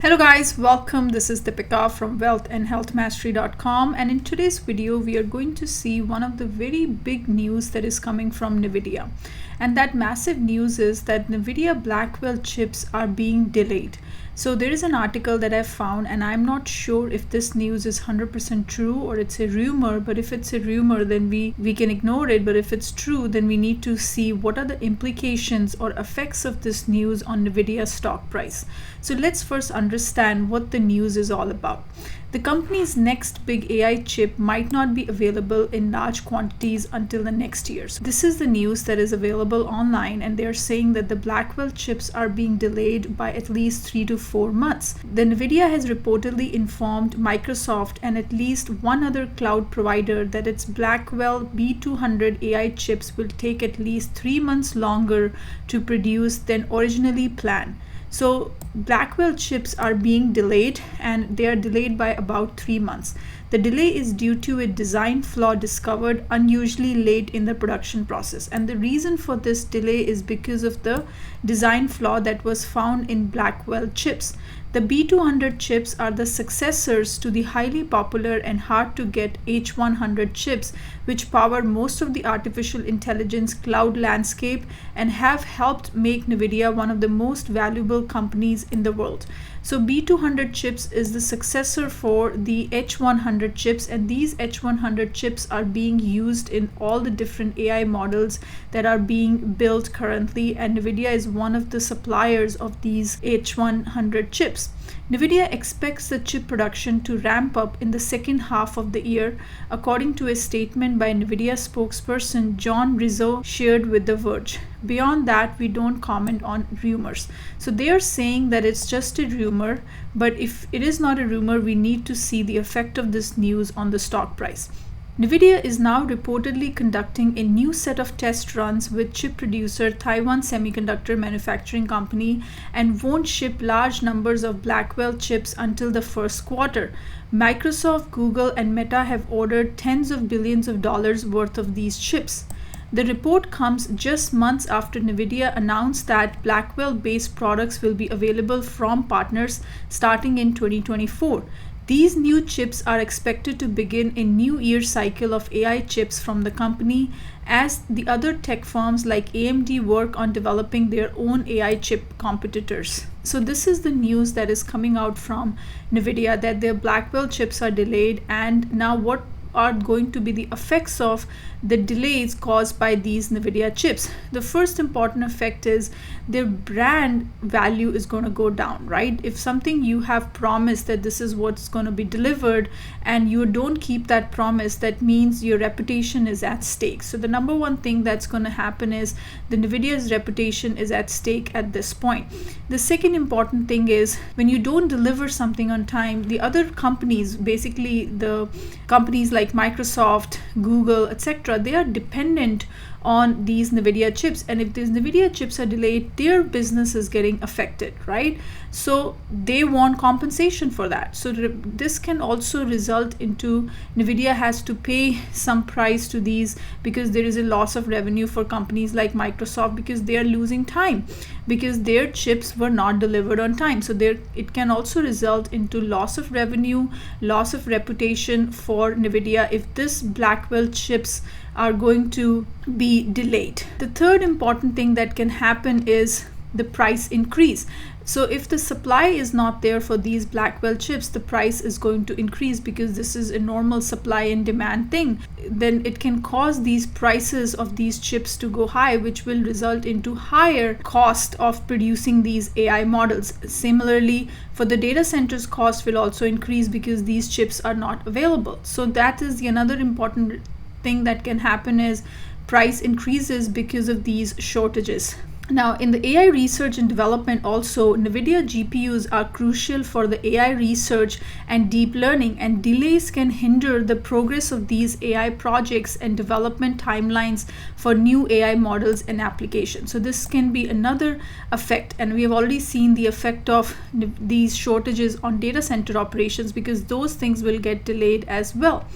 Hello guys, welcome. This is Deepika from wealthandhealthmastery.com, and in today's video we are going to see one of the very big news that is coming from Nvidia. And that massive news is that Nvidia Blackwell chips are being delayed. So there is an article that I found, and I'm not sure if this news is 100% true or it's a rumor, but if it's a rumor then we can ignore it, but if it's true then we need to see what are the implications or effects of this news on Nvidia's stock price. So let's first understand what the news is all about. The company's next big AI chip might not be available in large quantities until the next year. So this is the news that is available online, and they're saying that the Blackwell chips are being delayed by at least 3 to 4 months. The Nvidia has reportedly informed Microsoft and at least one other cloud provider that its Blackwell B200 AI chips will take at least 3 months longer to produce than originally planned. So Blackwell chips are being delayed, and they are delayed by about 3 months. The delay is due to a design flaw discovered unusually late in the production process. And the reason for this delay is because of the design flaw that was found in Blackwell chips. The B200 chips are the successors to the highly popular and hard to get H100 chips, which power most of the artificial intelligence cloud landscape and have helped make Nvidia one of the most valuable companies in the world. So B200 chips is the successor for the H100 chips, and these H100 chips are being used in all the different AI models that are being built currently, and Nvidia is one of the suppliers of these H100 chips. Nvidia expects the chip production to ramp up in the second half of the year, according to a statement by Nvidia spokesperson John Rizzo shared with The Verge. Beyond that, we don't comment on rumors. So they are saying that it's just a rumor, but if it is not a rumor, we need to see the effect of this news on the stock price. Nvidia is now reportedly conducting a new set of test runs with chip producer Taiwan Semiconductor Manufacturing Company and won't ship large numbers of Blackwell chips until the first quarter. Microsoft, Google, and Meta have ordered tens of billions of dollars worth of these chips. The report comes just months after Nvidia announced that Blackwell-based products will be available from partners starting in 2024. These new chips are expected to begin a new year cycle of AI chips from the company as the other tech firms like AMD work on developing their own AI chip competitors. So this is the news that is coming out from Nvidia, that their Blackwell chips are delayed, and now what are going to be the effects of the delays caused by these Nvidia chips. The first important effect is their brand value is going to go down, right? If something you have promised that this is what's going to be delivered and you don't keep that promise, that means your reputation is at stake. So the number one thing that's going to happen is the Nvidia's reputation is at stake at this point. The second important thing is when you don't deliver something on time, the other companies, basically the companies like Microsoft, Google, etc., they are dependent on these Nvidia chips, and if these Nvidia chips are delayed, their business is getting affected, right? So they want compensation for that. So this can also result into Nvidia has to pay some price to these, because there is a loss of revenue for companies like Microsoft because they are losing time because their chips were not delivered on time. So it can also result into loss of revenue, loss of reputation for Nvidia if this Blackwell chips are going to be delayed. The third important thing that can happen is the price increase. So if the supply is not there for these Blackwell chips, the price is going to increase because this is a normal supply and demand thing. Then it can cause these prices of these chips to go high, which will result into higher cost of producing these AI models. Similarly, for the data centers, cost will also increase because these chips are not available. So that is another important thing that can happen, is price increases because of these shortages. Now, in the AI research and development also, Nvidia GPUs are crucial for the AI research and deep learning, and delays can hinder the progress of these AI projects and development timelines for new AI models and applications. So this can be another effect, and we have already seen the effect of these shortages on data center operations because those things will get delayed as well.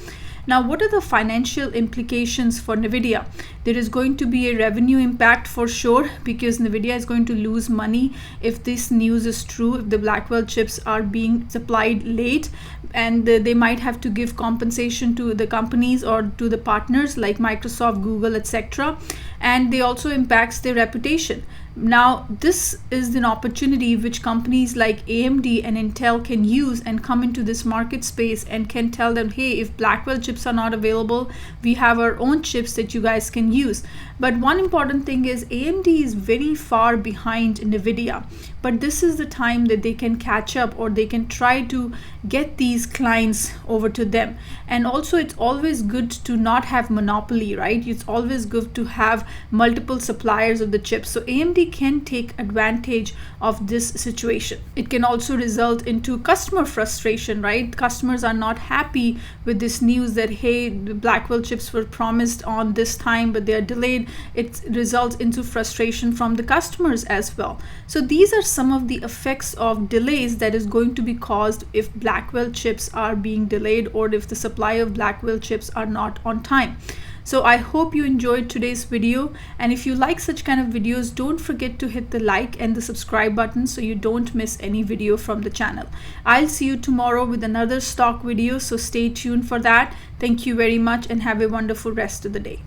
Now, what are the financial implications for Nvidia? There is going to be a revenue impact for sure, because Nvidia is going to lose money if this news is true, if the Blackwell chips are being supplied late, and they might have to give compensation to the companies or to the partners like Microsoft, Google, etc. And they also impacts their reputation. Now, this is an opportunity which companies like AMD and Intel can use and come into this market space and can tell them, hey, if Blackwell chips are not available, we have our own chips that you guys can use. But one important thing is AMD is very far behind Nvidia, but this is the time that they can catch up, or they can try to get these clients over to them. And also, it's always good to not have monopoly, right? It's always good to have multiple suppliers of the chips. So AMD can take advantage of this situation. It can also result into customer frustration, right? Customers are not happy with this news that, hey, the Blackwell chips were promised on this time, but they are delayed. It results into frustration from the customers as well. So these are some of the effects of delays that is going to be caused if Blackwell chips are being delayed, or if the supply of Blackwell chips are not on time. So I hope you enjoyed today's video, and if you like such kind of videos, don't forget to hit the like and the subscribe button so you don't miss any video from the channel. I'll see you tomorrow with another stock video, so stay tuned for that. Thank you very much and have a wonderful rest of the day.